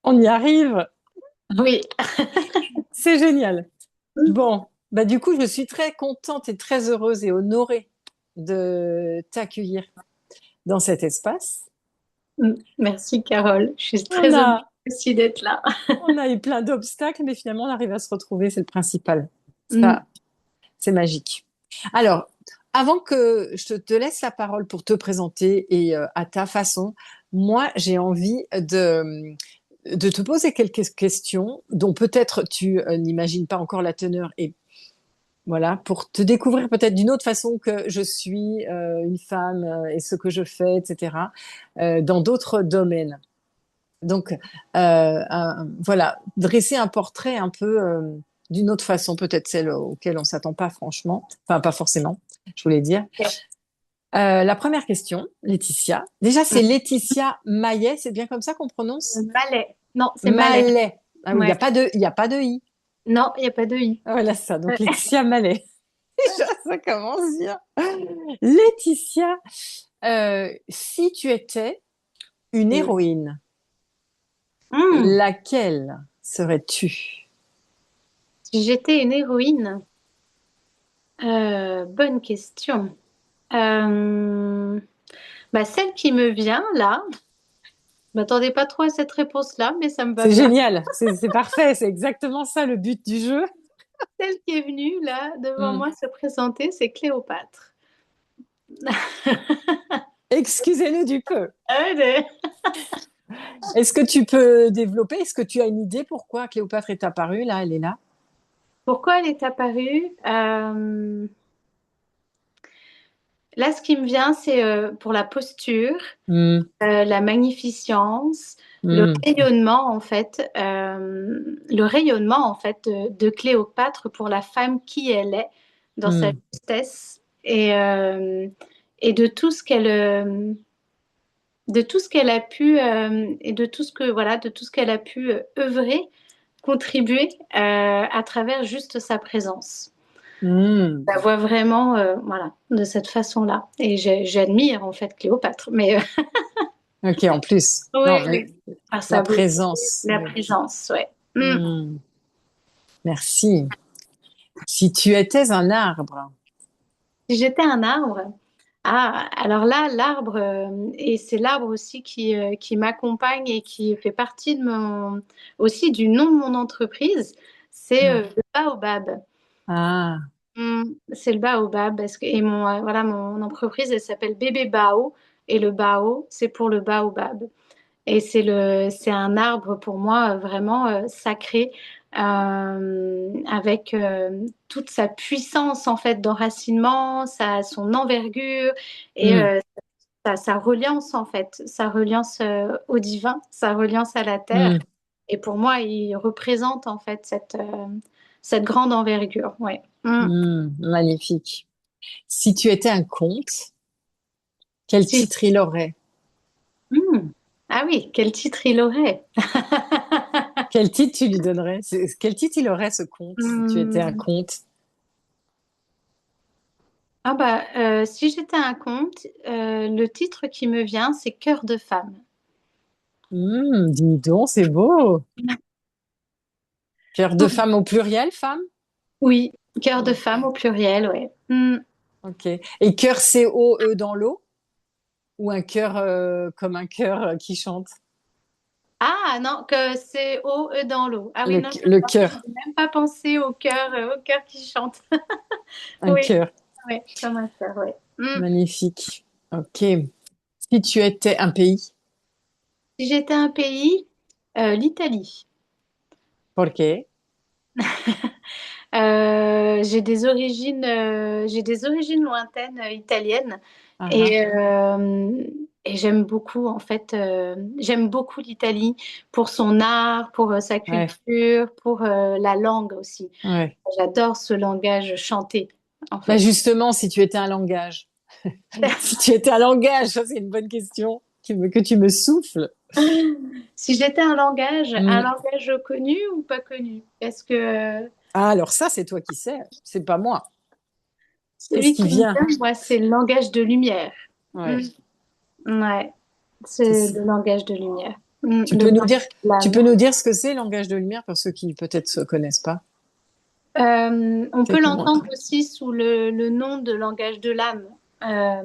On y arrive. Oui. C'est génial. Bon, bah du coup, je suis très contente et très heureuse et honorée de t'accueillir dans cet espace. Merci Carole. Je suis On très heureuse a, aussi d'être là. on a eu plein d'obstacles, mais finalement, on arrive à se retrouver, c'est le principal. Mm. Ça, c'est magique. Alors, avant que je te laisse la parole pour te présenter et à ta façon, moi, j'ai envie de te poser quelques questions dont peut-être tu n'imagines pas encore la teneur et voilà, pour te découvrir peut-être d'une autre façon que je suis une femme et ce que je fais, etc., dans d'autres domaines. Donc, voilà, dresser un portrait un peu d'une autre façon, peut-être celle auquel on s'attend pas franchement, enfin pas forcément, je voulais dire. La première question, Laetitia. Déjà, c'est Laetitia Maillet, c'est bien comme ça qu'on prononce? Malais. Non, c'est Malais. Mallet. Ah oui, Ouais. il y a pas de i. Non, il n'y a pas de i. Ah, voilà ça. Donc Ouais. Laetitia Mallet. Déjà, ça commence bien. Laetitia, si tu étais une Mm. héroïne, Mm. laquelle serais-tu? Si j'étais une héroïne, bonne question. Euh, Celle qui me vient là, je m'attendais pas trop à cette réponse-là, mais ça me va C'est bien. génial, c'est parfait, c'est exactement ça le but du jeu. Celle qui est venue là devant Hmm. moi se présenter, c'est Cléopâtre. Excusez-nous du peu. Allez. Est-ce que tu peux développer? Est-ce que tu as une idée pourquoi Cléopâtre est apparue là? Elle est là. Pourquoi elle est apparue? Là, ce qui me vient, c'est pour la posture, Hmm, la magnificence, hmm, le rayonnement en fait de Cléopâtre pour la femme qui elle est dans sa hmm, justesse et de tout ce qu'elle a pu et de tout ce que voilà, de tout ce qu'elle a pu œuvrer, contribuer à travers juste sa présence. hmm. La vois vraiment, voilà, de cette façon-là. Et j'admire en fait Cléopâtre, mais Ok, en plus. Non, ouais, mais oui, par la sa beauté, présence. la Oui. présence, ouais. Mm. Hmm, merci. Si tu étais un arbre. Si j'étais un arbre, ah, alors là, l'arbre, et c'est l'arbre aussi qui m'accompagne et qui fait partie aussi du nom de mon entreprise, c'est Hmm. le baobab. Ah. Mm, c'est le baobab parce que et voilà mon entreprise elle s'appelle Bébé Bao et le bao c'est pour le baobab. Et c'est un arbre pour moi vraiment sacré, avec toute sa puissance en fait d'enracinement, son envergure et Hmm, sa reliance en fait, sa reliance au divin, sa reliance à la terre. hmm, Et pour moi, il représente en fait cette grande envergure. Ouais. Mm. magnifique. Si tu étais un conte, quel Si- titre il aurait? Mm. Ah oui, quel titre il aurait? Quel titre tu lui donnerais? Quel titre il aurait ce conte si tu étais un Hmm. conte? Si j'étais un conte, le titre qui me vient, c'est Cœur de femme. Dis donc, c'est beau. Cœur de femme au pluriel, femme? Oui, Cœur de Ok. femme au pluriel, ouais. Hmm. Ok. Et cœur C-O-E dans l'eau? Ou un cœur comme un cœur qui chante? Ah non, que c'est O-E dans l'eau. Ah oui, non, Le j'ai cœur, même pas pensé au cœur qui chante. un Oui, cœur. ouais, comme un cœur, ouais. Hmm. Magnifique. Ok. Si tu étais un pays, Si j'étais un pays, l'Italie. ¿por qué? J'ai des origines lointaines italiennes Ah, ah. et, euh, et j'aime beaucoup en fait, j'aime beaucoup l'Italie pour son art, pour sa Ouais, culture, pour la langue aussi. ouais. J'adore ce langage chanté en Bah fait. justement, si tu étais un langage. Si tu étais un langage, ça c'est une bonne question que tu me souffles. Si j'étais un Hmm. langage connu ou pas connu? Parce que Ah, alors ça, c'est toi qui sais, c'est pas moi. Qu'est-ce celui qui qui me vient? vient, moi, c'est le langage de lumière. Mm. Ouais. Ouais, c'est Qu'est-ce- le langage de lumière. Tu le peux nous langage dire, de tu l'âme. peux nous dire ce que c'est, langage de lumière, pour ceux qui peut-être se connaissent pas. On C'est peut comment? l'entendre aussi sous le nom de langage de l'âme. Euh,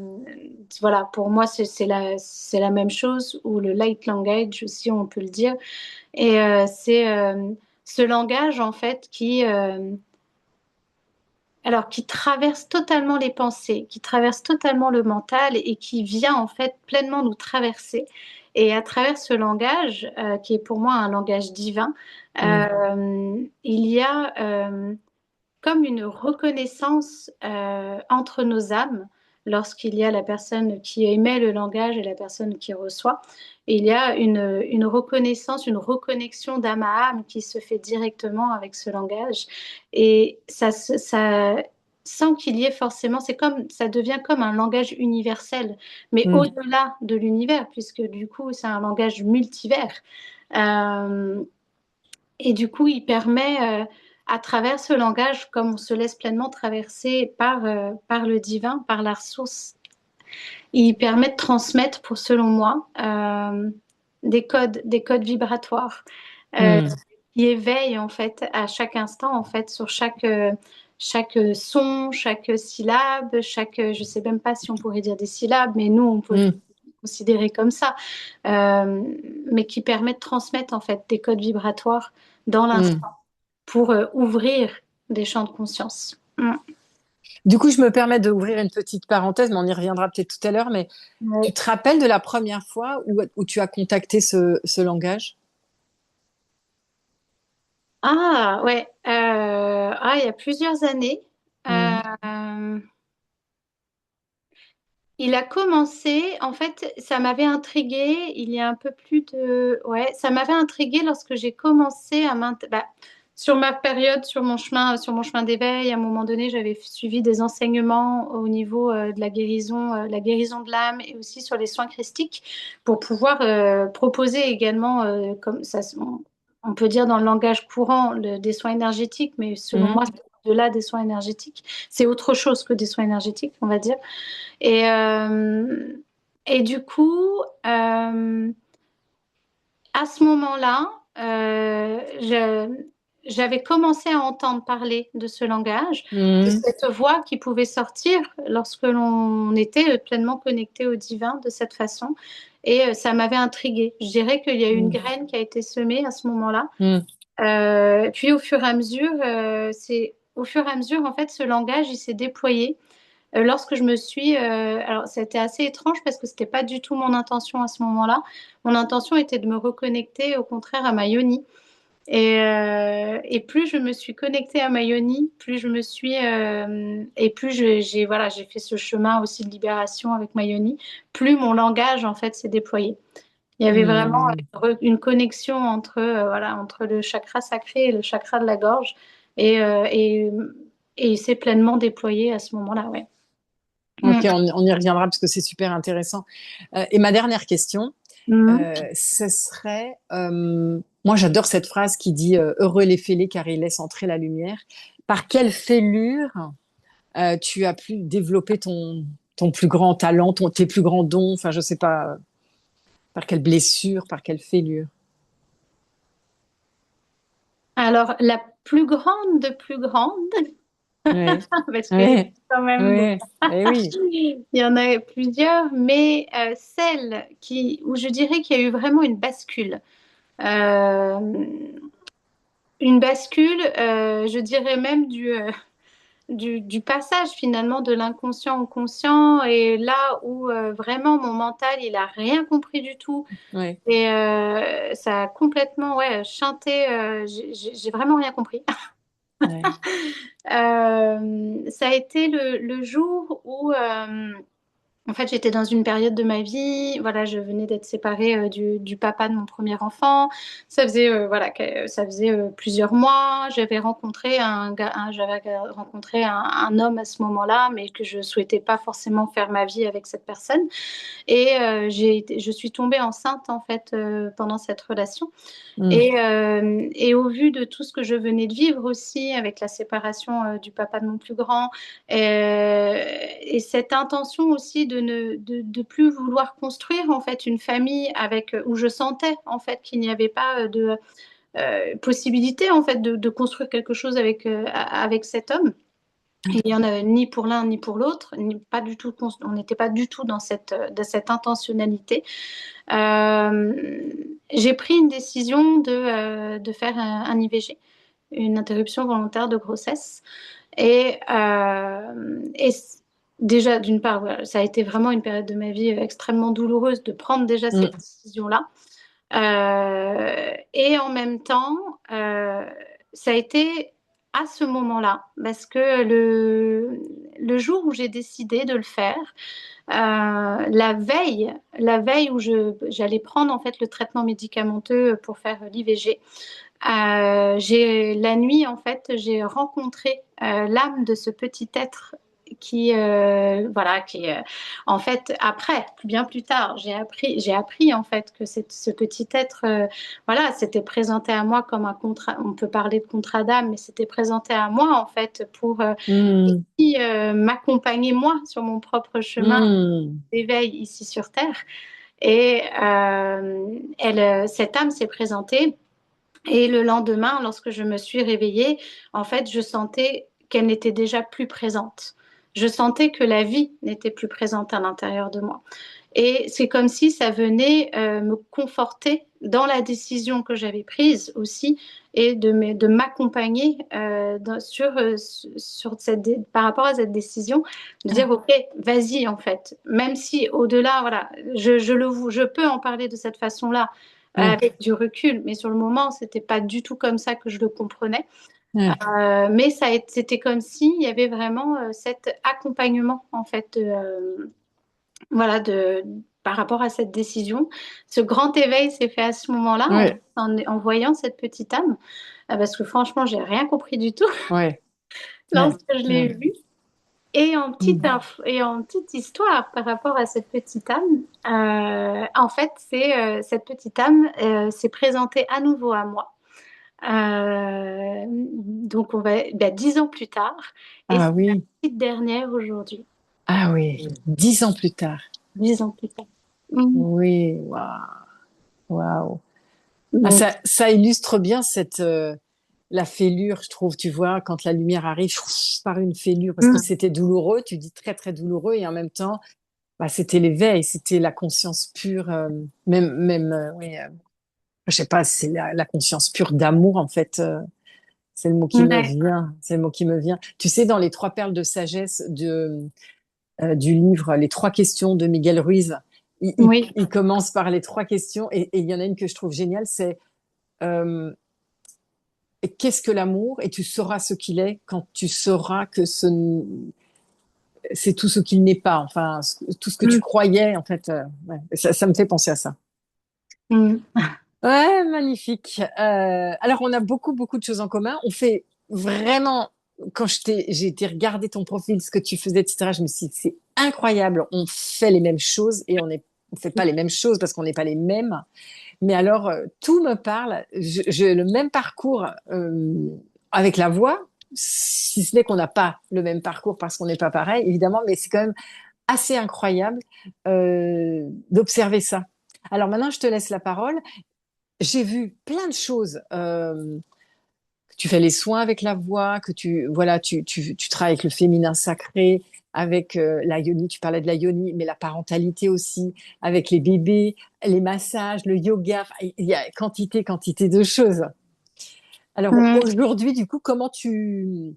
voilà, pour moi, c'est la même chose, ou le light language aussi, on peut le dire. Et c'est ce langage, en fait, qui traverse totalement les pensées, qui traverse totalement le mental et qui vient, en fait, pleinement nous traverser. Et à travers ce langage, qui est pour moi un langage divin, Mm. il y a comme une reconnaissance entre nos âmes lorsqu'il y a la personne qui émet le langage et la personne qui reçoit. Et il y a une reconnaissance, une reconnexion d'âme à âme qui se fait directement avec ce langage. Et ça sans qu'il y ait forcément, ça devient comme un langage universel, mais Mm. au-delà de l'univers, puisque du coup, c'est un langage multivers. Euh, et du coup, il permet, à travers ce langage, comme on se laisse pleinement traverser par le divin, par la ressource, il permet de transmettre, pour selon moi, des codes vibratoires euh, Mm. qui éveillent en fait à chaque instant, en fait, sur chaque son, chaque syllabe, je sais même pas si on pourrait dire des syllabes, mais nous, on peut le Mm. considérer comme ça, euh, mais qui permet de transmettre en fait des codes vibratoires dans Mm. l'instant pour ouvrir des champs de conscience. Du coup, je me permets d'ouvrir une petite parenthèse, mais on y reviendra peut-être tout à l'heure. Mais tu Ouais. te rappelles de la première fois où tu as contacté ce langage? Ah ouais, il y a plusieurs années. Mm. Euh, il a commencé, en fait, ça m'avait intriguée il y a un peu plus de... Ouais, ça m'avait intriguée lorsque j'ai commencé à sur ma période, sur mon chemin d'éveil, à un moment donné, j'avais suivi des enseignements au niveau de la guérison de l'âme et aussi sur les soins christiques pour pouvoir proposer également, comme ça, on peut dire dans le langage courant, des soins énergétiques, mais selon Mm. moi, c'est au-delà des soins énergétiques. C'est autre chose que des soins énergétiques, on va dire. Et, euh, et du coup, à ce moment-là, j'avais commencé à entendre parler de ce langage, de Mm. cette voix qui pouvait sortir lorsque l'on était pleinement connecté au divin de cette façon. Et ça m'avait intriguée. Je dirais qu'il y a eu une Mm. graine qui a été semée à ce moment-là. Mm. Puis au fur et à mesure, au fur et à mesure, en fait, ce langage, il s'est déployé. Lorsque je me suis, alors c'était assez étrange parce que c'était pas du tout mon intention à ce moment-là. Mon intention était de me reconnecter au contraire à ma yoni. Et plus je me suis connectée à ma yoni, plus je me suis et plus j'ai voilà j'ai fait ce chemin aussi de libération avec ma yoni, plus mon langage en fait s'est déployé. Il y avait vraiment Mm. une connexion entre voilà entre le chakra sacré et le chakra de la gorge et et il s'est pleinement déployé à ce moment-là, ouais. Ok, Mm. on y reviendra parce que c'est super intéressant. Et ma dernière question, Mhm. ce serait, moi j'adore cette phrase qui dit heureux les fêlés car ils laissent entrer la lumière. Par quelle fêlure tu as pu développer ton plus grand talent, tes plus grands dons, enfin je sais pas, par quelle blessure, par quelle fêlure. Alors, la plus grande, Oui, parce qu'il y a oui, quand même des... oui, eh oui. Il y en a plusieurs, mais où je dirais qu'il y a eu vraiment Euh, une bascule, je dirais même du passage finalement de l'inconscient au conscient, et là où vraiment mon mental, il a rien compris du tout. Oui, Et ça a complètement ouais, chanté, j'ai vraiment rien compris. oui. Ça a été le jour où, en fait, j'étais dans une période de ma vie, voilà, je venais d'être séparée du papa de mon premier enfant. Voilà, ça faisait plusieurs mois. J'avais rencontré un homme à ce moment-là, mais que je souhaitais pas forcément faire ma vie avec cette personne. Et je suis tombée enceinte en fait pendant cette relation. Mm, Et au vu de tout ce que je venais de vivre aussi avec la séparation du papa de mon plus grand, et cette intention aussi de de plus vouloir construire en fait une famille avec où je sentais en fait qu'il n'y avait pas de possibilité en fait de construire quelque chose avec cet homme. Et il n'y en avait ni pour l'un ni pour l'autre, pas du tout, on n'était pas du tout dans cette intentionnalité. J'ai pris une décision de faire un IVG, une interruption volontaire de grossesse. Et déjà, d'une part, voilà, ça a été vraiment une période de ma vie extrêmement douloureuse de prendre déjà cette Mm. décision-là. Et en même temps, ça a été à ce moment-là, parce que le jour où j'ai décidé de le faire, la veille où j'allais prendre en fait le traitement médicamenteux pour faire l'IVG, la nuit en fait, j'ai rencontré l'âme de ce petit être en fait après, bien plus tard, j'ai appris en fait que ce petit être, voilà, s'était présenté à moi comme un contrat. On peut parler de contrat d'âme, mais c'était présenté à moi en fait pour Mm. m'accompagner moi sur mon propre chemin Mm. d'éveil ici sur Terre. Et cette âme s'est présentée. Et le lendemain, lorsque je me suis réveillée, en fait, je sentais qu'elle n'était déjà plus présente. Je sentais que la vie n'était plus présente à l'intérieur de moi. Et c'est comme si ça venait me conforter dans la décision que j'avais prise aussi et de m'accompagner par rapport à cette décision, de dire, OK, vas-y en fait. Même si au-delà, voilà, je peux en parler de cette façon-là Mm. avec du recul, mais sur le moment, c'était pas du tout comme ça que je le comprenais. Ouais. Mais c'était comme s'il y avait vraiment cet accompagnement en fait voilà, par rapport à cette décision. Ce grand éveil s'est fait à ce moment-là, Ouais. en voyant cette petite âme, parce que franchement, j'ai rien compris du tout Ouais. Ouais. lorsque je l'ai Ouais. vue. Et Mm. et en petite histoire par rapport à cette petite âme, en fait, cette petite âme s'est présentée à nouveau à moi. Donc, 10 ans plus tard, et Ah c'est la oui. petite dernière aujourd'hui, Ah oui. 10 ans plus tard. 10 ans plus tard. Mhm. Oui. Waouh. Waouh. Ah, Donc, ça illustre bien la fêlure, je trouve, tu vois, quand la lumière arrive par une fêlure, parce que mhm. c'était douloureux, tu dis très, très douloureux, et en même temps, bah, c'était l'éveil, c'était la conscience pure, oui, je sais pas, c'est la conscience pure d'amour, en fait, c'est le mot qui me Ouais. vient, c'est le mot qui me vient. Tu sais, dans les trois perles de sagesse du livre Les trois questions de Miguel Ruiz, Oui. il commence par les trois questions, et il y en a une que je trouve géniale, c'est euh, qu'est-ce que l'amour? Et tu sauras ce qu'il est quand tu sauras que c'est tout ce qu'il n'est pas. Enfin, tout ce que tu Mhm. croyais, en fait. Ouais. Ça me fait penser à ça. Mhm. Ouais, magnifique. Alors, on a beaucoup, beaucoup de choses en commun. On fait vraiment, quand j'ai été regarder ton profil, ce que tu faisais, etc., je me suis dit, c'est incroyable. On fait les mêmes choses et on fait pas les mêmes choses parce qu'on n'est pas les mêmes. Mais alors, tout me parle. J'ai le même parcours avec la voix, si ce n'est qu'on n'a pas le même parcours parce qu'on n'est pas pareil, évidemment, mais c'est quand même assez incroyable d'observer ça. Alors maintenant, je te laisse la parole. J'ai vu plein de choses. Tu fais les soins avec la voix, que voilà, tu travailles avec le féminin sacré, avec la yoni, tu parlais de la yoni, mais la parentalité aussi, avec les bébés, les massages, le yoga, il y a quantité de choses. Alors Mhm. aujourd'hui, du coup, comment tu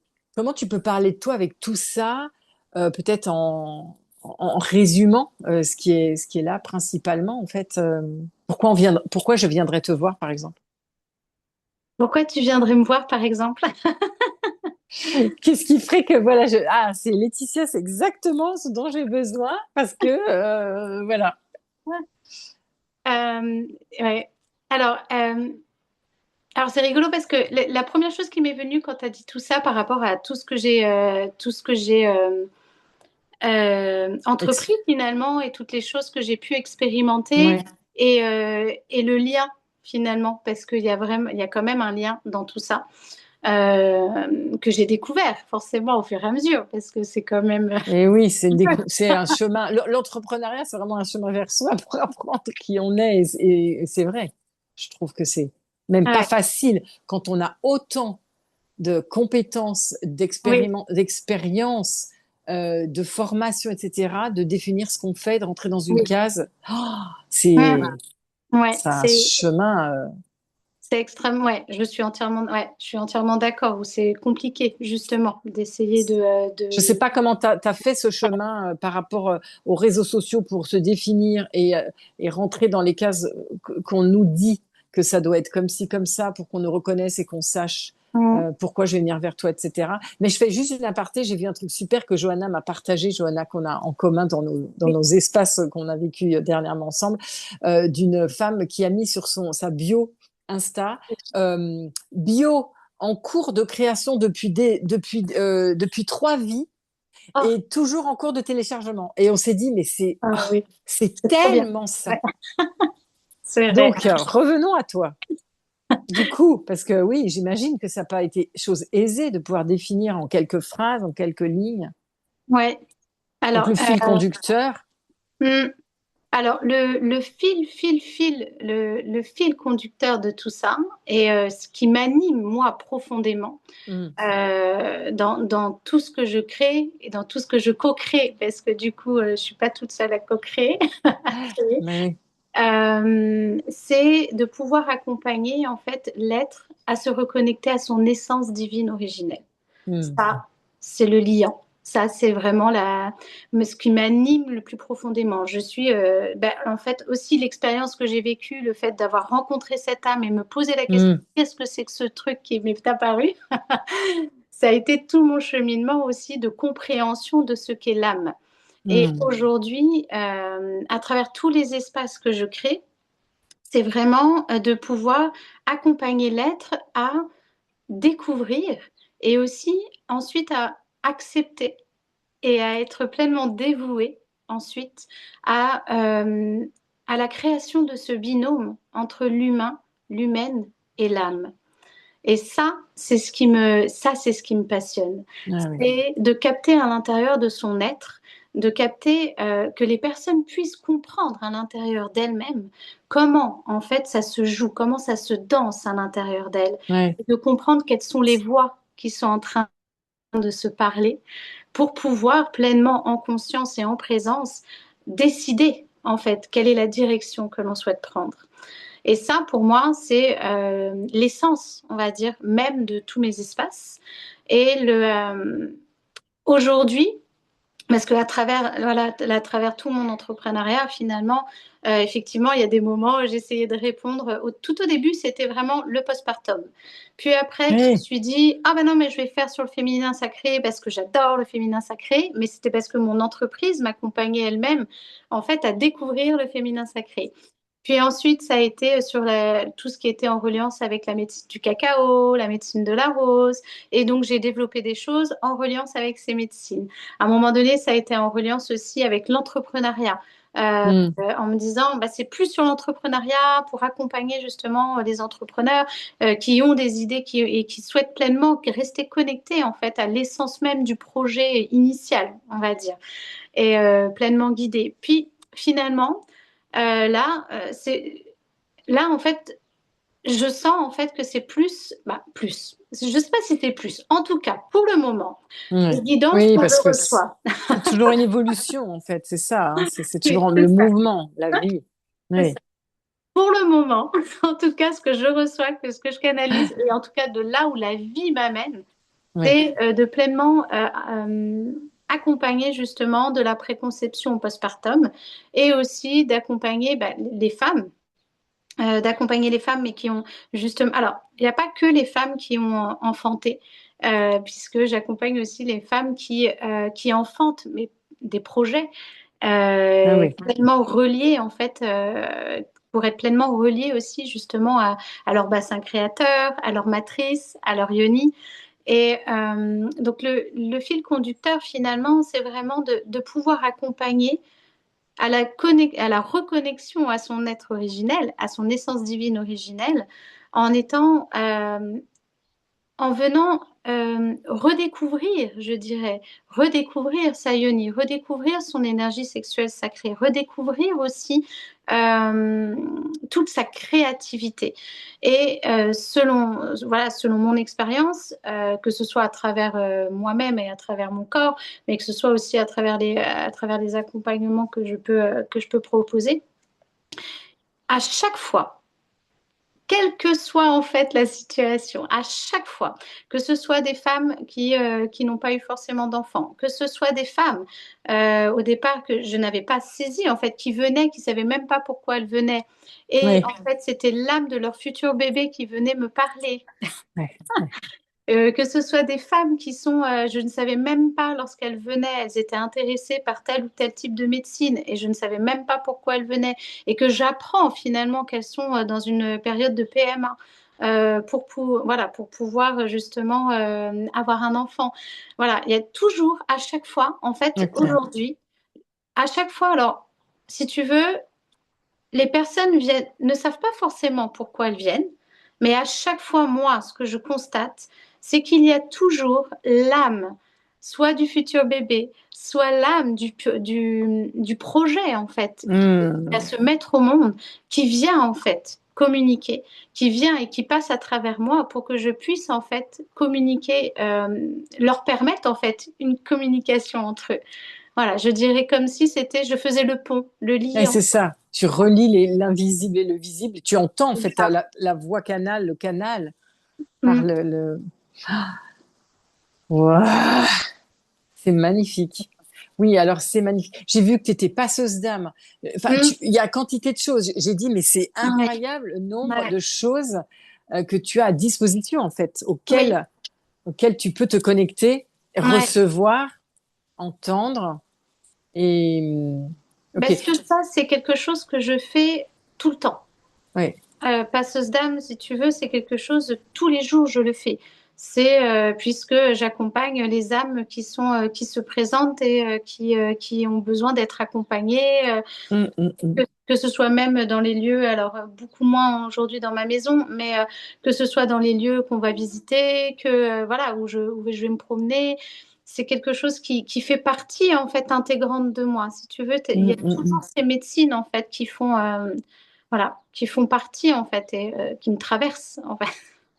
peux parler de toi avec tout ça, peut-être en résumant ce qui est là principalement, en fait, pourquoi je viendrais te voir, par exemple? Pourquoi tu viendrais me voir, par exemple? Qu'est-ce qui ferait que voilà, c'est Laetitia, c'est exactement ce dont j'ai besoin parce que voilà. Ouais. Ouais. Alors, alors c'est rigolo parce que la première chose qui m'est venue quand tu as dit tout ça par rapport à tout ce que j'ai entrepris finalement et toutes les choses que j'ai pu expérimenter Ouais. et le lien finalement parce qu'il y a vraiment, il y a quand même un lien dans tout ça. que j'ai découvert forcément au fur et à mesure, parce que c'est quand même... Et oui, c'est un chemin. L'entrepreneuriat, c'est vraiment un chemin vers soi pour apprendre qui on est. Et c'est vrai. Je trouve que c'est même pas Ouais, facile quand on a autant de compétences, oui, d'expérience, de formation, etc., de définir ce qu'on fait, de rentrer dans une oui. case. Mm. C'est Ouais, c'est un chemin. c'est extrêmement, ouais, je suis entièrement d'accord, où c'est compliqué, justement, d'essayer Je ne sais pas comment tu as fait ce chemin par rapport aux réseaux sociaux pour se définir et rentrer dans les cases qu'on nous dit que ça doit être comme ci, comme ça, pour qu'on nous reconnaisse et qu'on sache Mm. pourquoi je vais venir vers toi, etc. Mais je fais juste une aparté, j'ai vu un truc super que Johanna m'a partagé, Johanna qu'on a en commun dans Oui. nos espaces qu'on a vécu dernièrement ensemble, d'une femme qui a mis sur sa bio Insta, bio en cours de création depuis 3 vies Oh, et toujours en cours de téléchargement. Et on s'est dit, mais ah oui, c'est c'est trop bien. tellement ça. Ouais, c'est vrai. Donc, revenons à toi. Du coup, parce que oui, j'imagine que ça n'a pas été chose aisée de pouvoir définir en quelques phrases, en quelques lignes. Ouais. Donc, Alors, le fil conducteur. hmm, alors le fil conducteur de tout ça, et ce qui m'anime, moi, profondément, Hmm, dans tout ce que je crée et dans tout ce que je co-crée, parce que du coup, je suis pas toute seule à co-créer. mais C'est de pouvoir accompagner en fait l'être à se reconnecter à son essence divine originelle. oui. Ça, c'est le liant. Ça, c'est vraiment mais ce qui m'anime le plus profondément. Je suis, en fait, aussi l'expérience que j'ai vécue, le fait d'avoir rencontré cette âme et me poser la question, Hmm, qu'est-ce que c'est que ce truc qui m'est apparu? Ça a été tout mon cheminement aussi de compréhension de ce qu'est l'âme. Et hmm, aujourd'hui, à travers tous les espaces que je crée, c'est vraiment de pouvoir accompagner l'être à découvrir et aussi ensuite à accepter et à être pleinement dévoué ensuite à, euh, à la création de ce binôme entre l'humain, l'humaine et l'âme. Et ça, c'est ce qui me passionne. ah oui. C'est de capter à l'intérieur de son être, de capter que les personnes puissent comprendre à l'intérieur d'elles-mêmes comment, en fait, ça se joue, comment ça se danse à l'intérieur d'elles, Ouais. et de comprendre quelles sont les voix qui sont en train de se parler pour pouvoir pleinement, en conscience et en présence, décider, en fait, quelle est la direction que l'on souhaite prendre. Et ça, pour moi, c'est l'essence, on va dire, même de tous mes espaces. Et aujourd'hui, parce que à travers tout mon entrepreneuriat, finalement, effectivement, il y a des moments où j'essayais de répondre. Tout au début, c'était vraiment le postpartum. Puis après, je me Oui. suis dit, ah ben non, mais je vais faire sur le féminin sacré parce que j'adore le féminin sacré. Mais c'était parce que mon entreprise m'accompagnait elle-même, en fait, à découvrir le féminin sacré. Puis ensuite, ça a été sur tout ce qui était en reliance avec la médecine du cacao, la médecine de la rose. Et donc, j'ai développé des choses en reliance avec ces médecines. À un moment donné, ça a été en reliance aussi avec l'entrepreneuriat. Hmm, En me disant, bah, c'est plus sur l'entrepreneuriat pour accompagner justement les entrepreneurs qui ont des idées et qui souhaitent pleinement rester connectés en fait à l'essence même du projet initial, on va dire, et pleinement guidés. Puis finalement, c'est là en fait, je sens en fait que c'est plus, plus. Je sais pas si c'est plus. En tout cas, pour le moment, les ouais. guidances Oui, que parce je que reçois. c'est toujours une évolution, en fait, c'est ça, hein, c'est Oui, toujours c'est le ça. mouvement, la vie. C'est Oui, ça. Pour le moment, en tout cas, ce que je reçois, ce que je canalise, et en tout cas de là où la vie m'amène, oui, c'est de pleinement accompagner justement de la préconception au postpartum et aussi d'accompagner les femmes. D'accompagner les femmes, mais qui ont justement... Alors, il n'y a pas que les femmes qui ont enfanté, puisque j'accompagne aussi les femmes qui enfantent, mais des projets ah oui. pleinement reliés, en fait, pour être pleinement reliés aussi justement à leur bassin créateur, à leur matrice, à leur yoni. Et donc, le fil conducteur, finalement, c'est vraiment de pouvoir accompagner à la reconnexion à son être originel, à son essence divine originelle, en étant en venant redécouvrir, je dirais, redécouvrir sa yoni, redécouvrir son énergie sexuelle sacrée, redécouvrir aussi euh, toute sa créativité. Et selon mon expérience, que ce soit à travers moi-même et à travers mon corps, mais que ce soit aussi à travers les accompagnements que je peux proposer, à chaque fois, quelle que soit en fait la situation, à chaque fois, que ce soit des femmes qui n'ont pas eu forcément d'enfants, que ce soit des femmes au départ que je n'avais pas saisi en fait, qui venaient, qui savaient même pas pourquoi elles venaient, et Oui, en fait c'était l'âme de leur futur bébé qui venait me parler. ouais, ouais. Que ce soit des femmes qui sont, je ne savais même pas lorsqu'elles venaient, elles étaient intéressées par tel ou tel type de médecine et je ne savais même pas pourquoi elles venaient et que j'apprends finalement qu'elles sont dans une période de PMA voilà, pour pouvoir justement avoir un enfant. Voilà, il y a toujours à chaque fois, en fait, Ok. aujourd'hui, à chaque fois, alors, si tu veux, les personnes ne savent pas forcément pourquoi elles viennent, mais à chaque fois, moi, ce que je constate, c'est qu'il y a toujours l'âme, soit du futur bébé, soit l'âme du projet, en fait, qui va Hmm. se mettre au monde, qui vient, en fait, communiquer, qui vient et qui passe à travers moi pour que je puisse, en fait, communiquer, leur permettre, en fait, une communication entre eux. Voilà, je dirais comme si je faisais le pont, le Et lien. c'est ça. Tu relis l'invisible et le visible. Tu entends en C'est fait ça. la voix canal, le canal par Mm. Ouah, c'est magnifique. Oui, alors c'est magnifique. J'ai vu que tu étais passeuse d'âme. Enfin, Mm. il y a quantité de choses. J'ai dit, mais c'est Ouais. incroyable le nombre Ouais. de choses que tu as à disposition, en fait, Oui. auxquelles tu peux te connecter, Ouais. recevoir, entendre. Et, ok, Parce que ça, c'est quelque chose que je fais tout le temps. ouais. Passeuse d'âme, si tu veux, c'est quelque chose, tous les jours, je le fais. C'est puisque j'accompagne les âmes qui se présentent et qui ont besoin d'être accompagnées, Mm, mm, mm. que ce soit même dans les lieux, alors beaucoup moins aujourd'hui dans ma maison, mais que ce soit dans les lieux qu'on va visiter, que voilà, où je vais me promener. C'est quelque chose qui fait partie en fait intégrante de moi. Si tu veux, il y Mm, a mm, toujours mm. ces médecines en fait voilà, qui font partie en fait et qui me traversent en fait.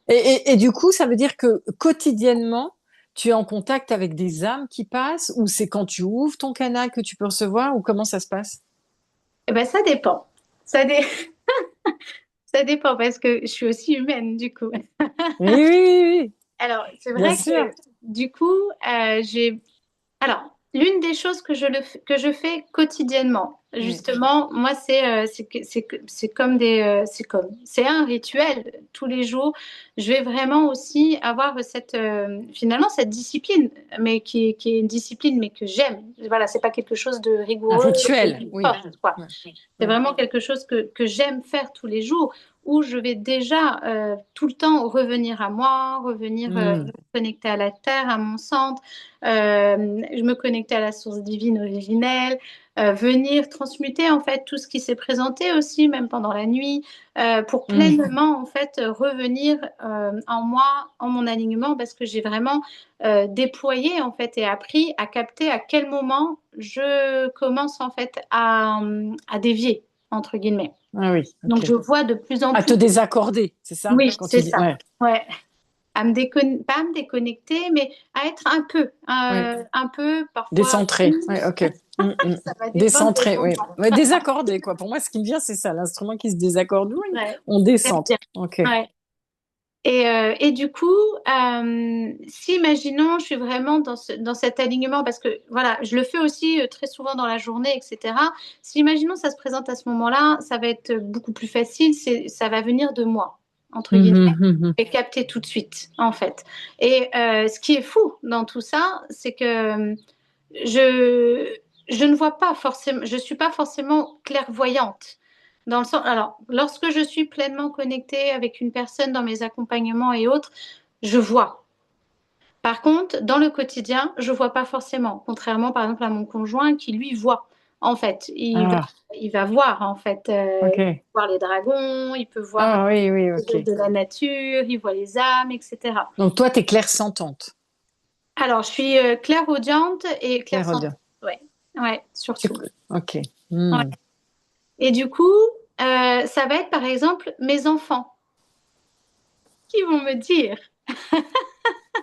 Et du coup, ça veut dire que quotidiennement, tu es en contact avec des âmes qui passent, ou c'est quand tu ouvres ton canal que tu peux recevoir, ou comment ça se passe? Eh ben ça dépend. Ça, dé- ça dépend parce que je suis aussi humaine du coup. Oui, oui, oui, oui, Alors, c'est bien vrai que sûr. du coup, j'ai alors, l'une des choses que je fais quotidiennement, Mm. justement, moi, c'est comme c'est un rituel tous les jours. Je vais vraiment aussi avoir finalement cette discipline, mais qui est une discipline, mais que j'aime. Voilà, c'est pas quelque chose de Un rigoureux, rituel, de oui. force, quoi. Ouais, C'est ouais. vraiment quelque chose que j'aime faire tous les jours, où je vais déjà tout le temps revenir à moi, revenir me Mm. connecter à la terre, à mon centre, je me connecter à la source divine originelle, venir transmuter en fait tout ce qui s'est présenté aussi, même pendant la nuit, pour Mm. pleinement en fait revenir en moi, en mon alignement, parce que j'ai vraiment déployé en fait et appris à capter à quel moment je commence en fait à dévier entre guillemets. Ah oui, Donc ok. je vois de plus en À te plus. désaccorder, c'est ça? Oui, Quand c'est tu dis, ça. ouais, Ouais. Pas à me déconnecter, mais à être ouais. un peu parfois Décentré, ouais, plus. ok. Mm, mm. Ça va dépendre des Décentré, oui. moments. Ouais, désaccordé, quoi. Pour moi, ce qui me vient, c'est ça. L'instrument qui se désaccorde, oui, Ouais. on J'aime décentre. bien. Ok. Ouais. Et du coup, si imaginons, je suis vraiment dans cet alignement, parce que voilà, je le fais aussi très souvent dans la journée, etc. Si imaginons ça se présente à ce moment-là, ça va être beaucoup plus facile, ça va venir de moi, entre guillemets, Mhm, mhm. et capter tout de suite, en fait. Et ce qui est fou dans tout ça, c'est que je, je ne vois pas forcément, je suis pas forcément clairvoyante. Dans le sens, alors, lorsque je suis pleinement connectée avec une personne dans mes accompagnements et autres, je vois. Par contre, dans le quotidien, je vois pas forcément. Contrairement, par exemple, à mon conjoint qui lui voit. en fait. Ah, Il va voir, en fait. Il peut ok. voir les dragons, il peut voir Ah oui, oui, les ok. êtres de la nature, il voit les âmes, etc. Donc toi, t'es clairsentante. Alors, je suis clairaudiente et Clairaudient. clairsentinte. Ouais, ouais, surtout. Ok. Ouais. Hmm. Et du coup, ça va être par exemple mes enfants qui vont me dire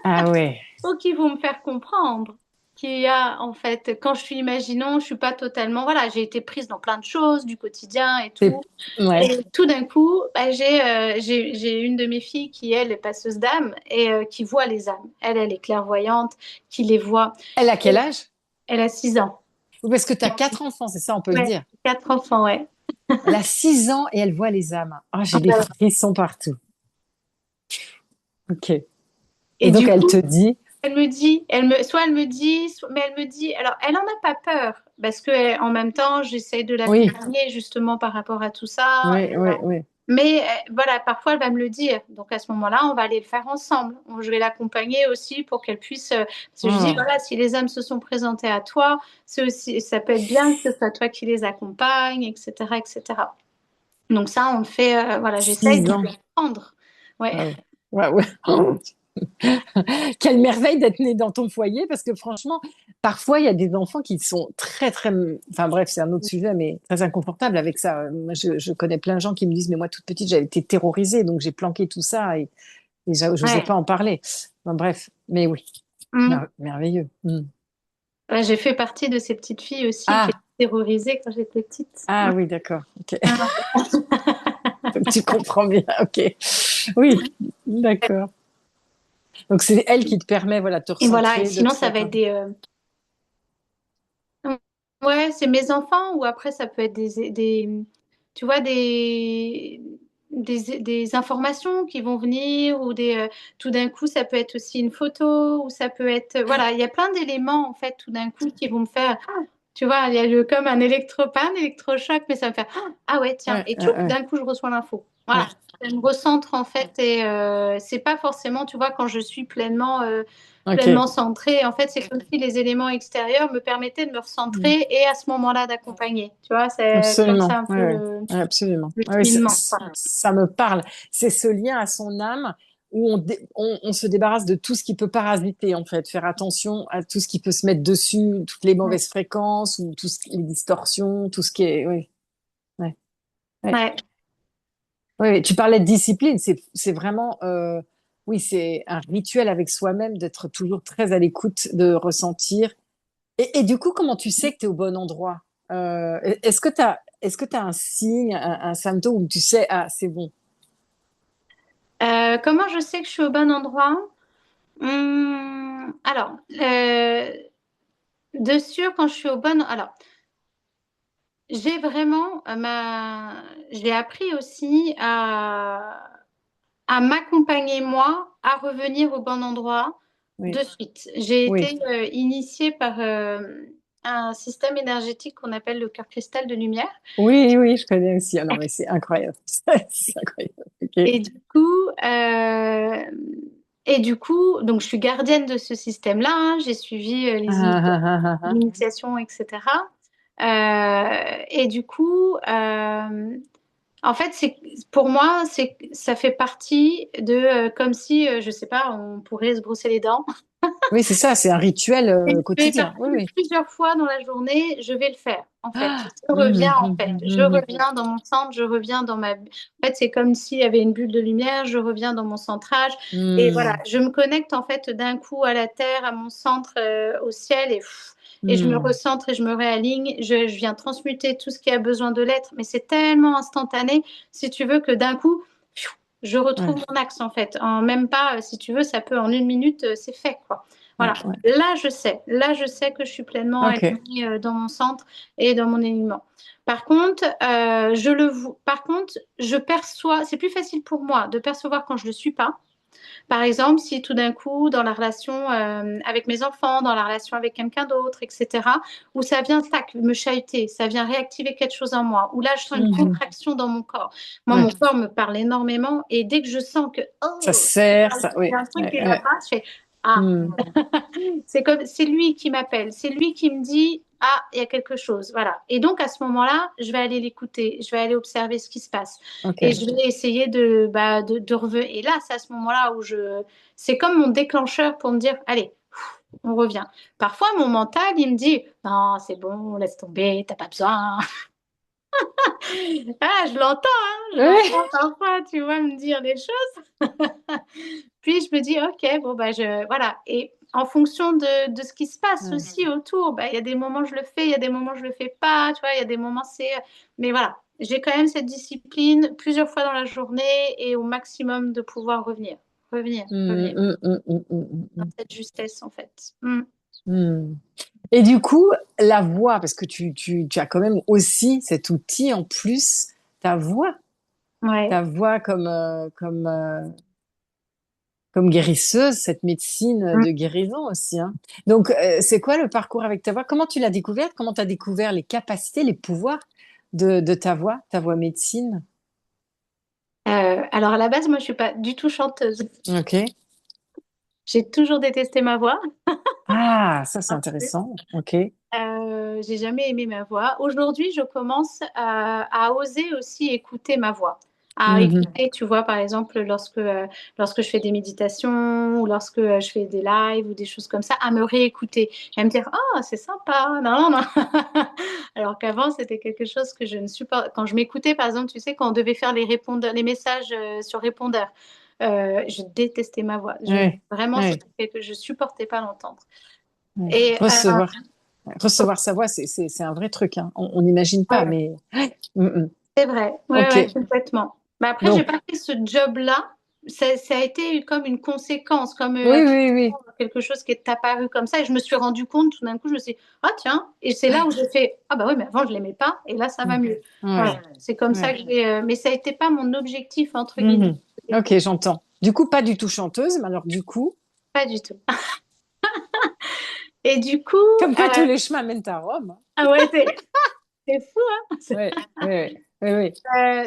Ah ouais. ou qui vont me faire comprendre qu'il y a en fait, quand je suis, imaginons, je suis pas totalement, voilà, j'ai été prise dans plein de choses du quotidien et tout. Ouais. Et tout d'un coup, bah, j'ai une de mes filles qui, elle, est passeuse d'âme et qui voit les âmes. Elle est clairvoyante, qui les voit. Elle a quel âge? Elle a 6 ans. Ou parce que tu as 4 enfants, c'est ça, on peut se Ouais, dire. 4 enfants, ouais. Elle a 6 ans et elle voit les âmes. Ah, j'ai des Ouais. frissons partout. Ok. Et Et donc, du elle coup, te dit, soit elle me dit, mais elle me dit, alors elle en a pas peur parce que en même temps, j'essaie de oui, l'accompagner justement par rapport à tout ça. oui, oui, oui. Mais voilà, parfois elle va me le dire. Donc à ce moment-là, on va aller le faire ensemble. Je vais l'accompagner aussi pour qu'elle puisse. Parce que je dis, Ah, voilà, si les âmes se sont présentées à toi, c'est aussi, ça peut être bien que ce soit toi qui les accompagne, etc., etc. Donc ça, on le fait. Voilà, j'essaye de 6 ans. le prendre. Ouais. Waouh. Waouh. Quelle merveille d'être né dans ton foyer, parce que franchement, parfois, il y a des enfants qui sont très, très, enfin bref, c'est un autre sujet, mais très inconfortables avec ça. Moi, je connais plein de gens qui me disent, mais moi, toute petite, j'avais été terrorisée, donc j'ai planqué tout ça et j'osais Ouais. pas en parler. Enfin, bref, mais oui, Mm. merveilleux. Mm. Ouais, j'ai fait partie de ces petites filles aussi qui étaient Ah, terrorisées quand j'étais petite. ah oui, d'accord. Ok. Ah. Donc, tu comprends bien. Ok. Oui, d'accord. Donc c'est elle qui te permet, voilà, de te Et voilà, et recentrer, de sinon te ça faire. va être des... Ouais, c'est mes enfants ou après ça peut être tu vois, des informations qui vont venir ou tout d'un coup ça peut être aussi une photo ou ça peut être... Voilà, il y a plein d'éléments en fait tout d'un coup qui vont me faire... Tu vois, il y a comme un pas un électrochoc, mais ça me fait ah ouais, tiens, Ouais, et tout, ouais, ouais, d'un coup je reçois l'info. Voilà, ouais. ça me recentre en fait et c'est pas forcément, tu vois, quand je suis pleinement Ok. centrée. En fait, c'est comme si les éléments extérieurs me permettaient de me recentrer et à ce moment-là d'accompagner. Tu vois, c'est comme ça Absolument, un ouais, peu ouais, ouais, absolument. le Ouais, ouais, cheminement. Voilà. ça me parle. C'est ce lien à son âme où on se débarrasse de tout ce qui peut parasiter, en fait. Faire attention à tout ce qui peut se mettre dessus, toutes les Ouais. mauvaises fréquences ou les distorsions, tout ce qui est. Oui, ouais, ouais. Ouais. Ouais, ouais. Tu parlais de discipline, c'est vraiment. Oui, c'est un rituel avec soi-même d'être toujours très à l'écoute, de ressentir. Et du coup, comment tu sais que tu es au bon endroit? Est-ce que tu as un signe, un symptôme où tu sais, ah, c'est bon. Comment je sais que je suis au bon endroit? Alors, de sûr, quand je suis au bon... Alors, j'ai vraiment j'ai appris aussi à m'accompagner moi, à revenir au bon endroit de Oui, suite. J'ai oui, été initiée par un système énergétique qu'on appelle le cœur cristal de lumière. oui, oui, je connais aussi. Ah non, mais c'est incroyable. C'est incroyable. Ok. Et du coup, donc je suis gardienne de ce système-là, hein. J'ai suivi Ah, ah, ah, ah, ah. l'initiation, etc. Et du coup, en fait, pour moi, ça fait partie de comme si, je sais pas, on pourrait se brosser les dents. Oui, c'est ça, c'est un rituel Et je vais quotidien. Oui, partir oui. plusieurs fois dans la journée, je vais le faire. En fait, Ah, je reviens. En fait, je hum. reviens dans mon centre, je reviens dans ma. En fait, c'est comme s'il y avait une bulle de lumière. Je reviens dans mon centrage et voilà, Hum, je me connecte en fait d'un coup à la terre, à mon centre, au ciel et je me hum. recentre et je me réaligne. Je viens transmuter tout ce qui a besoin de l'être, mais c'est tellement instantané, si tu veux, que d'un coup, je retrouve Ouais, mon axe en fait. En même pas, si tu veux, ça peut en une minute, c'est fait quoi. ouais, Voilà. ouais. Là, je sais que je suis pleinement Ok. alignée dans mon centre et dans mon alignement. Par contre, je perçois, c'est plus facile pour moi de percevoir quand je le suis pas. Par exemple, si tout d'un coup, dans la relation avec mes enfants, dans la relation avec quelqu'un d'autre, etc., où ça vient tac, me chahuter, ça vient réactiver quelque chose en moi, où là, je sens une Mhm. contraction dans mon corps. Moi, mon Ouais. corps me parle énormément et dès que je sens que, Ça oh, sert, ça, il y a oui. un truc Ouais, qui va ouais. pas, je fais, ah, Hum. c'est lui qui m'appelle, c'est lui qui me dit, ah, il y a quelque chose, voilà. Et donc, à ce moment-là, je vais aller l'écouter, je vais aller observer ce qui se passe. Et Ok. je vais essayer de revenir. Et là, c'est à ce moment-là où c'est comme mon déclencheur pour me dire, allez, on revient. Parfois, mon mental, il me dit, non, c'est bon, laisse tomber, t'as pas besoin. Ah, je Ouais. l'entends parfois, tu vois, me dire des choses. Puis je me dis, ok, bon, bah, voilà. Et en fonction de ce qui se passe Ouais. aussi autour, bah, il y a des moments je le fais, il y a des moments je le fais pas, tu vois, il y a des moments c'est. Mais voilà, j'ai quand même cette discipline plusieurs fois dans la journée et au maximum de pouvoir revenir, revenir, revenir. Dans cette justesse, en fait. Mm. Mm. Et du coup, la voix, parce que tu as quand même aussi cet outil en plus, ta voix, Ouais. ta voix comme guérisseuse, cette médecine Mm. de guérison aussi, hein. Donc, c'est quoi le parcours avec ta voix? Comment tu l'as découverte? Comment tu as découvert les capacités, les pouvoirs de ta voix médecine? Alors à la base, moi, je suis pas du tout chanteuse. Ok. J'ai toujours détesté ma voix. Ah, ça c'est intéressant. Ok. J'ai jamais aimé ma voix. Aujourd'hui, je commence à oser aussi écouter ma voix. À Mhm. écouter, tu vois, par exemple, lorsque je fais des méditations ou lorsque je fais des lives ou des choses comme ça, à me réécouter et à me dire, oh, c'est sympa. Non, non, non. Alors qu'avant, c'était quelque chose que je ne supporte. Quand je m'écoutais, par exemple, tu sais, quand on devait faire les messages sur répondeur, je détestais ma voix. Ouais. Vraiment, Ouais. c'était quelque que je supportais pas l'entendre. Ouais. Et Recevoir sa voix, c'est un vrai truc, hein. On n'imagine pas, ouais, mais ouais. Mm, mm. c'est vrai, ouais, ouais, Ok. complètement. Mais après, j'ai Donc, pas fait ce job-là. Ça a été comme une conséquence, comme oui, oui, oui. quelque chose qui est apparu comme ça. Et je me suis rendu compte, tout d'un coup, je me suis dit, ah tiens. Et c'est là où j'ai fait, ah bah oui, mais avant, je l'aimais pas. Et là, ça va Mm. mieux. Ouais, Voilà. C'est comme ça ouais. que mais ça a été pas mon objectif, entre guillemets. Mhm. Ok, j'entends. Du coup, pas du tout chanteuse, mais alors du coup, Pas du tout. Et du coup, comme quoi tous euh, les chemins mènent à Rome. ah ouais, c'est fou, hein. Oui, oui, oui, oui.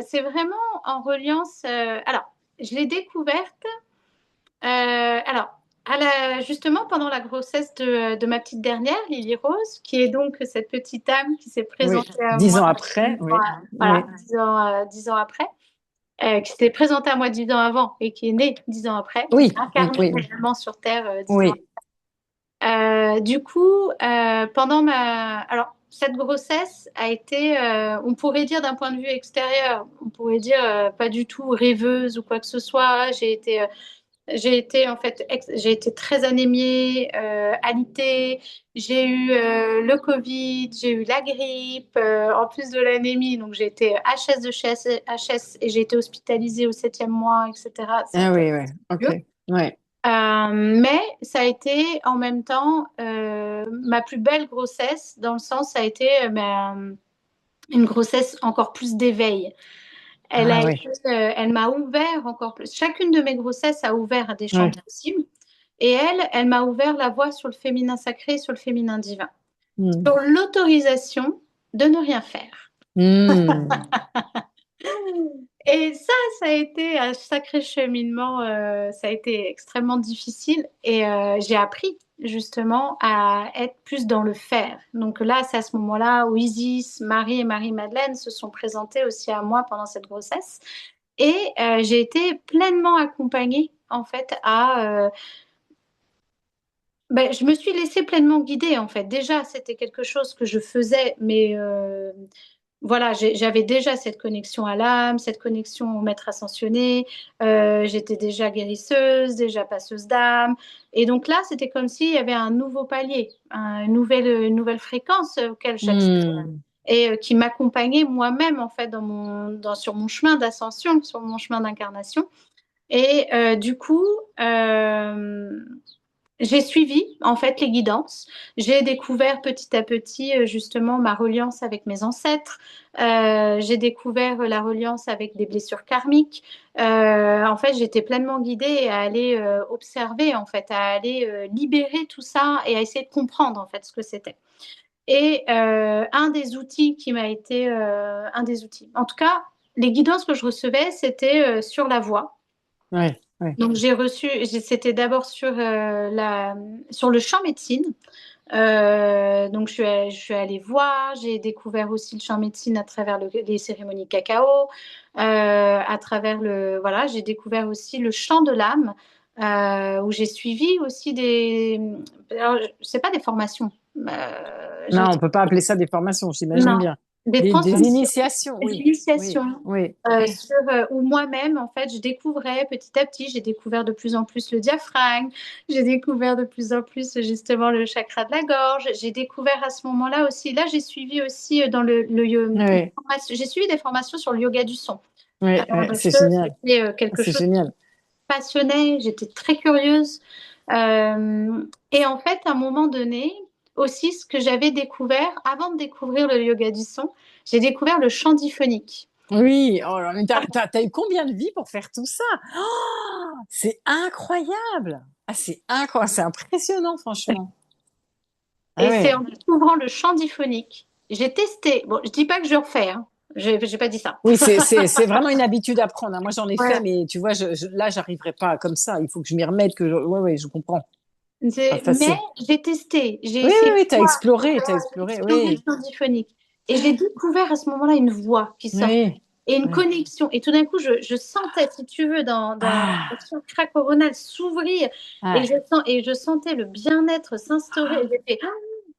C'est vraiment en reliance. Alors, je l'ai découverte. Alors, justement, pendant la grossesse de ma petite dernière, Lily Rose, qui est donc cette petite âme qui s'est Oui. présentée à 10 moi, ans après, oui, voilà, oui, 10 ans après, qui s'était présentée à moi 10 ans avant et qui est née 10 ans après, qui s'est oui, oui, incarnée oui, réellement sur Terre 10 ans. oui. Du coup, pendant alors, cette grossesse a été, on pourrait dire d'un point de vue extérieur, on pourrait dire pas du tout rêveuse ou quoi que ce soit. J'ai été en fait, j'ai été très anémiée, alitée. J'ai eu le Covid, j'ai eu la grippe, en plus de l'anémie. Donc j'ai été HS de HS et j'ai été hospitalisée au septième mois, etc. Ça a Ah été oui, oui, ok. dur. Ouais. Mais ça a été en même temps ma plus belle grossesse, dans le sens, ça a été une grossesse encore plus d'éveil. Ah oui, Elle m'a ouvert encore plus. Chacune de mes grossesses a ouvert des champs oui. possibles. Et elle m'a ouvert la voie sur le féminin sacré, sur le féminin divin, Hmm. sur l'autorisation de ne rien faire. Hmm. Et ça a été un sacré cheminement. Ça a été extrêmement difficile. Et j'ai appris justement à être plus dans le faire. Donc là, c'est à ce moment-là où Isis, Marie et Marie-Madeleine se sont présentées aussi à moi pendant cette grossesse. Et j'ai été pleinement accompagnée en fait je me suis laissée pleinement guider en fait. Déjà, c'était quelque chose que je faisais, mais voilà, j'avais déjà cette connexion à l'âme, cette connexion au maître ascensionné. J'étais déjà guérisseuse, déjà passeuse d'âme. Et donc là, c'était comme s'il y avait un nouveau palier, une nouvelle fréquence auquel j'accédais Hmm. et qui m'accompagnait moi-même en fait sur mon chemin d'ascension, sur mon chemin d'incarnation. Et du coup, j'ai suivi en fait les guidances. J'ai découvert petit à petit justement ma reliance avec mes ancêtres. J'ai découvert la reliance avec des blessures karmiques. En fait, j'étais pleinement guidée à aller observer, en fait, à aller libérer tout ça et à essayer de comprendre en fait ce que c'était. Et un des outils qui m'a été un des outils. En tout cas, les guidances que je recevais, c'était sur la voix. Ouais, ouais. Donc c'était d'abord sur le champ médecine. Donc, je suis allée voir. J'ai découvert aussi le chant médecine à travers les cérémonies cacao, à travers voilà, j'ai découvert aussi le chant de l'âme, où j'ai suivi aussi alors, c'est pas des formations. J'ai Non, on peut pas appeler ça des formations, j'imagine non, bien. des Des transmissions, initiations, des oui, oui, initiations oui. où moi-même, en fait, je découvrais petit à petit, j'ai découvert de plus en plus le diaphragme, j'ai découvert de plus en plus justement le chakra de la gorge, j'ai découvert à ce moment-là aussi, là j'ai suivi aussi dans Oui, j'ai suivi des formations sur le yoga du son. oui, oui, Parce c'est que génial. c'était quelque C'est chose génial. passionnée, j'étais très curieuse. Et en fait, à un moment donné, aussi, ce que j'avais découvert, avant de découvrir le yoga du son, j'ai découvert le chant diphonique. Oui, oh là, mais t'as eu combien de vies pour faire tout ça? Oh, c'est incroyable. Ah, c'est incroyable, c'est impressionnant, franchement. Ah Et c'est ouais. en découvrant le chant diphonique, j'ai testé. Bon, je dis pas que je refais, hein. J'ai pas dit ça. Oui, c'est vraiment une habitude à prendre, hein. Moi, j'en ai fait, Voilà. mais tu vois, là, j'arriverai pas comme ça. Il faut que je m'y remette, ouais, ouais, je comprends. Pas Mais facile. j'ai testé, j'ai Oui, oui, essayé oui, voilà, t'as j'ai exploré, exploré le oui, chant diphonique. Et j'ai découvert à ce moment-là une voix qui sortait oui, et une oui. connexion. Et tout d'un coup, je sentais, si tu veux, dans le Ah, chakra coronal s'ouvrir ah, et je sentais le bien-être s'instaurer. Et j'ai fait, ah,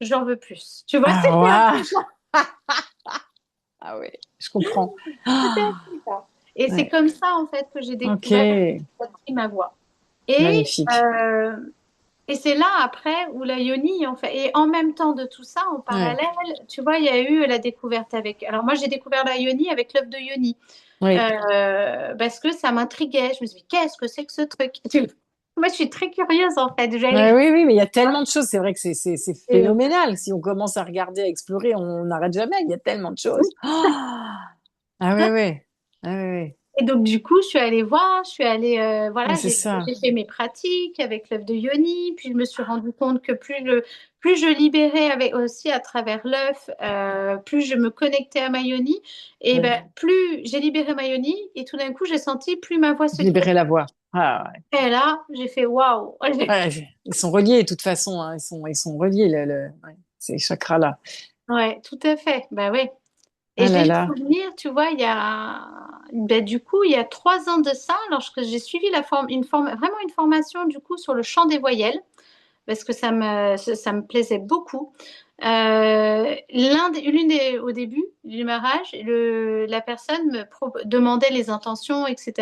j'en veux plus. Tu vois, ah, c'était un peu ouais. ça. Ah ouais, je comprends. C'était un Ah, peu ça. Et c'est ouais. comme ça, en fait, que j'ai Ok, découvert ma voix. Et, magnifique. euh, Et c'est là après où la yoni, en fait, et en même temps de tout ça, en Ouais, parallèle, tu vois, il y a eu la découverte avec. Alors moi, j'ai découvert la yoni avec l'œuf de yoni oui. parce que ça m'intriguait. Je me suis dit, qu'est-ce que c'est que ce truc? Moi, je suis très curieuse en fait. Ouais, J'allais. oui, oui, mais il y a tellement de choses. C'est vrai que c'est Et, phénoménal. Si on commence à regarder, à explorer, on n'arrête jamais. Il y a tellement de choses. Ah, ah ouais, ouais. Ah ouais, ouais. et donc du coup, je suis allée voir, je suis allée, Ouais, voilà, c'est ça. j'ai fait mes pratiques avec l'œuf de yoni, puis je me suis rendu compte que plus je libérais avec aussi à travers l'œuf, plus je me connectais à ma yoni, et Ouais. ben plus j'ai libéré ma yoni, et tout d'un coup j'ai senti plus ma voix se libérer. Libérer la voix. Ah, ouais. Et là, j'ai fait waouh. Ouais, ils sont reliés de toute façon, hein. Ils sont reliés, ouais, ces chakras-là. Ouais, tout à fait. Bah ouais. Et Ah j'ai là le là. souvenir, tu vois, ben, du coup, il y a 3 ans de ça, lorsque j'ai suivi vraiment une formation du coup sur le chant des voyelles. Parce que ça me plaisait beaucoup. Au début du démarrage, la personne demandait les intentions, etc.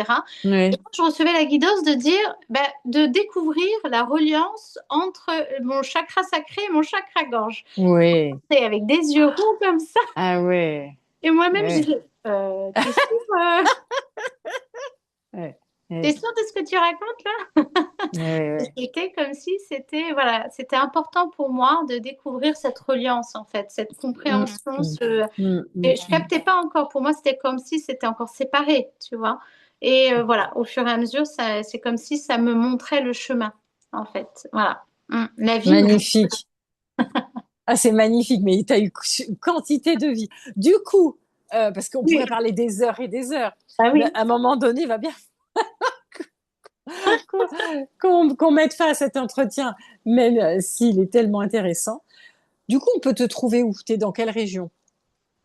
Et Oui. moi, je recevais la guidance de dire, bah, de découvrir la reliance entre mon chakra sacré et mon chakra gorge. Oui. Et avec des yeux ronds comme ça. Ah ouais. Et moi-même, je Ouais. disais, t'es sûre, Ouais. t'es Ouais. sûre de ce que tu racontes là? Ouais, ouais. C'était comme si voilà, c'était important pour moi de découvrir cette reliance en fait, cette Mm, compréhension. mm, mm, Et mm, je mm. captais pas encore. Pour moi, c'était comme si c'était encore séparé, tu vois. Et voilà, au fur et à mesure, c'est comme si ça me montrait le chemin, en fait. Voilà. La vie me. Magnifique. Ah, c'est magnifique, mais tu as eu une quantité de vie. Du coup, parce qu'on Oui. pourrait parler des heures et des heures, Ah mais oui. à un moment donné, il va bien qu'on qu'on mette fin à cet entretien, même s'il est tellement intéressant. Du coup, on peut te trouver où? Tu es dans quelle région?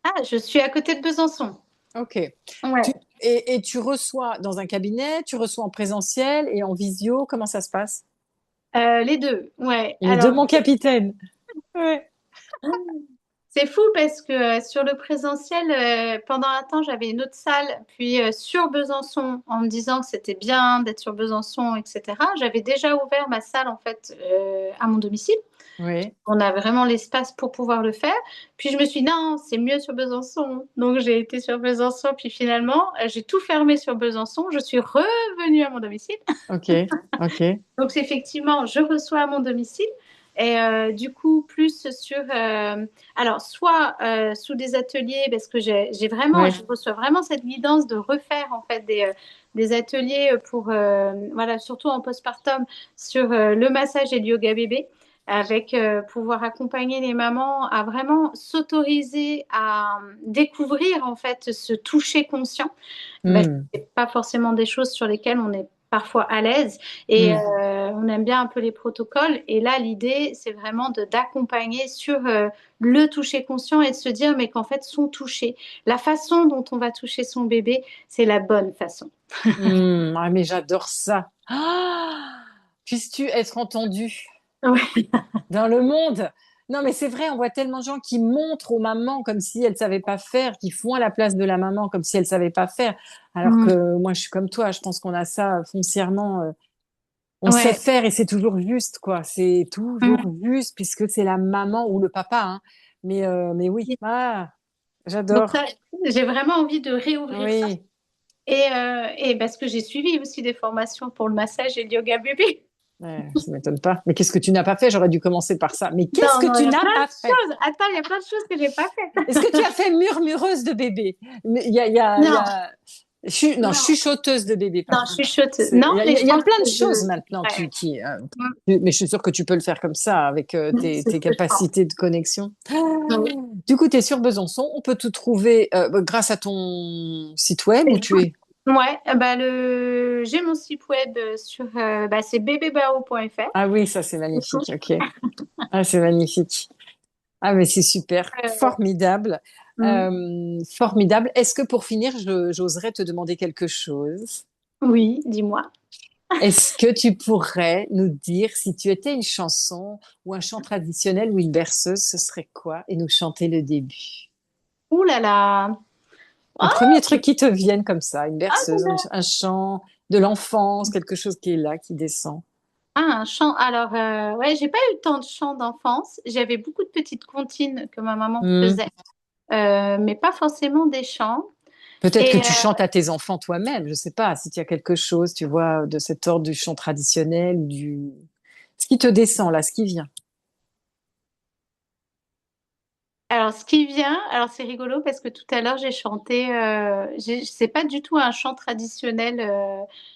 Ah, je suis à côté de Besançon. Ok. Ouais. Et tu reçois dans un cabinet, tu reçois en présentiel et en visio, comment ça se passe? Les deux. Ouais. Les deux, Alors, mon capitaine. Ouais. c'est fou parce que sur le présentiel, pendant un temps, j'avais une autre salle, puis sur Besançon, en me disant que c'était bien d'être sur Besançon, etc. J'avais déjà ouvert ma salle en fait à mon domicile. Oui. On a vraiment l'espace pour pouvoir le faire. Puis je me suis dit non, c'est mieux sur Besançon. Donc j'ai été sur Besançon, puis finalement, j'ai tout fermé sur Besançon. Je suis revenue à mon domicile. Ok. Ok. Donc effectivement, je reçois à mon domicile. Et du coup, plus sur, alors soit sous des ateliers, parce que je Ouais. reçois vraiment cette guidance de refaire en fait des ateliers pour, voilà, surtout en postpartum, sur le massage et le yoga bébé, avec pouvoir accompagner les mamans à vraiment s'autoriser à découvrir en fait ce toucher conscient. Bah, Hmm. c'est pas forcément des choses sur lesquelles on est parfois à l'aise et Hmm. on aime bien un peu les protocoles. Et là, l'idée, c'est vraiment d'accompagner sur le toucher conscient et de se dire, mais qu'en fait, son toucher, la façon dont on va toucher son bébé, c'est la bonne façon. Ah, mais j'adore ça. Puisses-tu être entendu Ouais. dans le monde? Non, mais c'est vrai, on voit tellement de gens qui montrent aux mamans comme si elles savaient pas faire, qui font à la place de la maman comme si elle savait pas faire. Alors Mm. que moi, je suis comme toi, je pense qu'on a ça foncièrement. On sait Ouais. faire et c'est toujours juste, quoi. C'est toujours Mm. juste puisque c'est la maman ou le papa, hein. Mais oui, Donc j'adore. ça, j'ai vraiment envie de réouvrir ça. Oui. Et parce que j'ai suivi aussi des formations pour le massage et le yoga bébé. Ouais, ça m'étonne pas. Mais qu'est-ce que tu n'as pas fait? J'aurais dû commencer par ça. Mais qu'est-ce Non, que non, il tu y a n'as plein pas de fait? choses. Attends, il y a plein de choses que j'ai pas faites. Est-ce que tu as fait murmureuse de bébé? Mais il y Non, a... non, non, chuchoteuse de bébé, non, pardon. je suis choteuse. Il Non, y a, mais il je y a pense plein de que je... choses maintenant Ouais, mais je suis sûre que tu peux le faire comme ça avec c'est ce tes que je pense. capacités de connexion. Oui. Du coup, tu es sur Besançon. On peut tout trouver grâce à ton site web où tu es. Ouais, j'ai mon site web sur c'est bébébao.fr. Ah oui, ça c'est magnifique. Ok. Ah, c'est magnifique. Ah, mais c'est super. Euh, Formidable. mm, Formidable. Est-ce que pour finir, j'oserais te demander quelque chose? oui, dis-moi. Est-ce que tu pourrais nous dire si tu étais une chanson ou un chant traditionnel ou une berceuse, ce serait quoi? Et nous chanter le début. Ouh là là. Un Ah, premier truc qui te vienne comme ça, une ah, berceuse, un chant de l'enfance, quelque chose qui est là, qui descend. un chant. Alors, ouais, j'ai pas eu tant de chants d'enfance. J'avais beaucoup de petites comptines que ma maman Hmm. faisait, mais pas forcément des chants. Peut-être que Et tu chantes à tes enfants toi-même. Je sais pas si tu as quelque chose, tu vois, de cet ordre du chant traditionnel, ce qui te descend là, ce qui vient. alors, ce qui vient, alors c'est rigolo parce que tout à l'heure j'ai chanté. C'est pas du tout un chant traditionnel.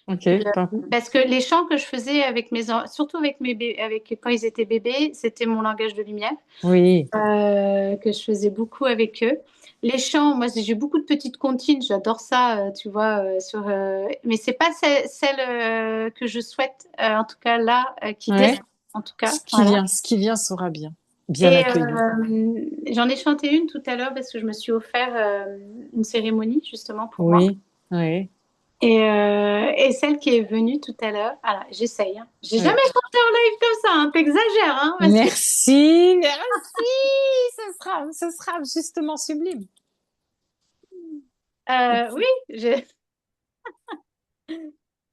Ok, Euh, pardon. Parce que les chants que je faisais avec surtout avec avec quand ils étaient bébés, c'était mon langage de lumière Oui, que je faisais beaucoup avec eux. Les chants, moi j'ai beaucoup de petites comptines, j'adore ça, tu vois, mais c'est pas celle que je souhaite, en tout cas là, qui descend, ouais. en tout cas, voilà. Ce qui vient sera bien, bien Et accueilli. j'en ai chanté une tout à l'heure parce que je me suis offert une cérémonie justement pour moi. Oui, oui, Et celle qui est venue tout à l'heure, alors j'essaye, hein. J'ai oui. jamais chanté en live comme ça, hein. T'exagères, hein, parce que Merci, merci. Ce sera justement sublime. oui,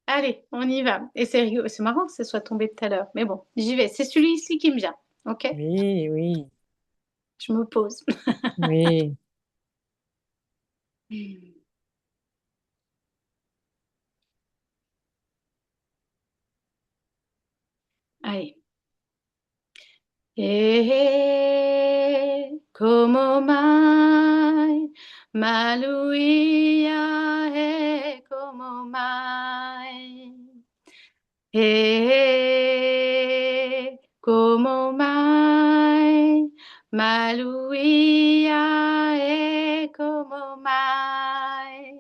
allez, on y va. Et c'est marrant que ce soit tombé tout à l'heure, mais bon, j'y vais. C'est celui-ci qui me vient, ok? Oui, oui, Je me pose. oui. Allez. Como mai, maluia, como mai. Como mai, maluia, como mai.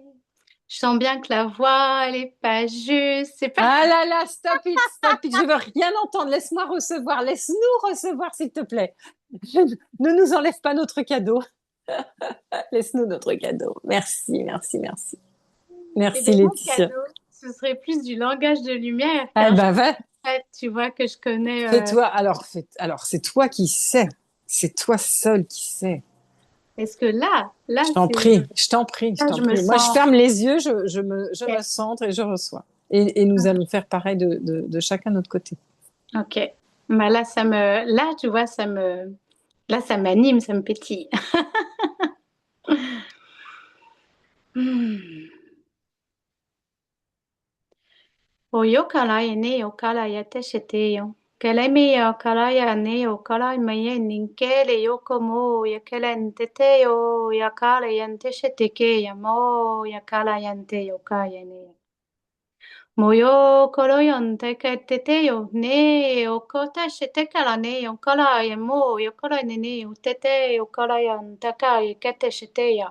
Je sens bien que la voix, elle est pas juste. C'est pas. Ah là là, stop it, je veux rien entendre. Laisse-moi recevoir, laisse-nous recevoir, s'il te plaît. Ne nous enlève pas notre cadeau. Laisse-nous notre cadeau. Merci, merci, merci. Et Merci, ben, mon Laetitia. cadeau, ce serait plus du langage de lumière Ah qu'un ben, va, fait, tu vois, que je connais. fais-toi. Alors, c'est toi qui sais. C'est toi seul qui sais. Est-ce que là, Je t'en c'est. prie, je t'en prie, je Là, t'en je me prie. Moi, je sens. ferme les yeux, je me Ok. centre et je reçois. Et nous allons faire pareil de chacun de notre côté. Ok. Bah là, là, tu vois, là, ça m'anime, ça me pétille. Hmm. O yokala e ne yokala ya te shete yo. Kelemi ya kala ya ne yokala ma ye ninkele yokomo ya kele ntete yo ya kala ya nte shete ke ya mo ya kala ya nte yoka ya ne. Moyo koroyon teke teteyo ne o kota shetekala ne o kala e mo yo kala ne o tete o karayan taka e kete sheteya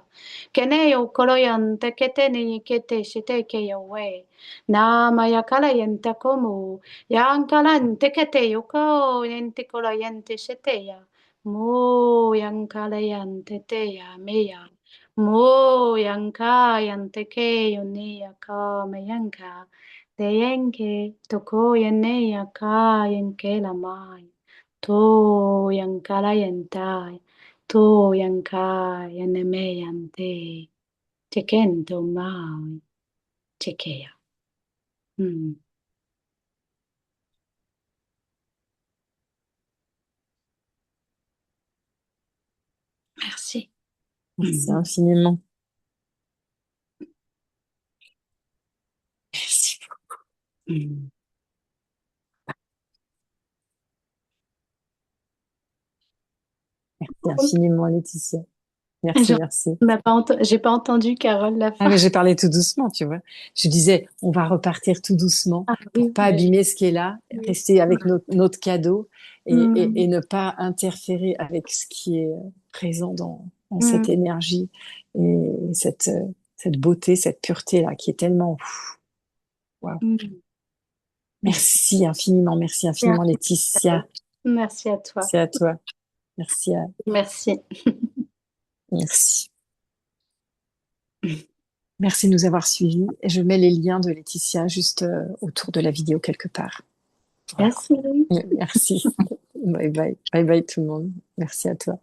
kene o koroyan tekete ne kete sheteke yo we na maya kala yen takomo yan kala tekete yo ko yen te kola yen te sheteya mo yan kala yan teteya meya mo yan ka yan teke yo ne ya ka me yanka Teyenke toko yene yaka yenke lamai. To yankala yentai. To yanka yaneme yante. Chekento mai. Chekeya. Hmm. Merci. Merci Mhm. infiniment. Merci, Mhm. merci infiniment, Laetitia. Merci, merci. J'ai pas entendu Carole la Ah, fin. mais j'ai parlé tout doucement, tu vois. Je disais, on va repartir tout doucement Ah pour oui, pas bah, abîmer ce qui est là, rester avec notre cadeau hmm, et ne pas interférer avec ce qui est présent dans cette hmm, énergie et cette beauté, cette pureté-là qui est tellement... Waouh. hmm. Merci infiniment, Merci, Laetitia. Carole. Merci à toi. C'est à toi. Merci Merci. merci. Merci de nous avoir suivis. Et je mets les liens de Laetitia juste autour de la vidéo quelque part. Voilà. Merci. Merci. Bye bye. Bye bye tout le monde. Merci à toi.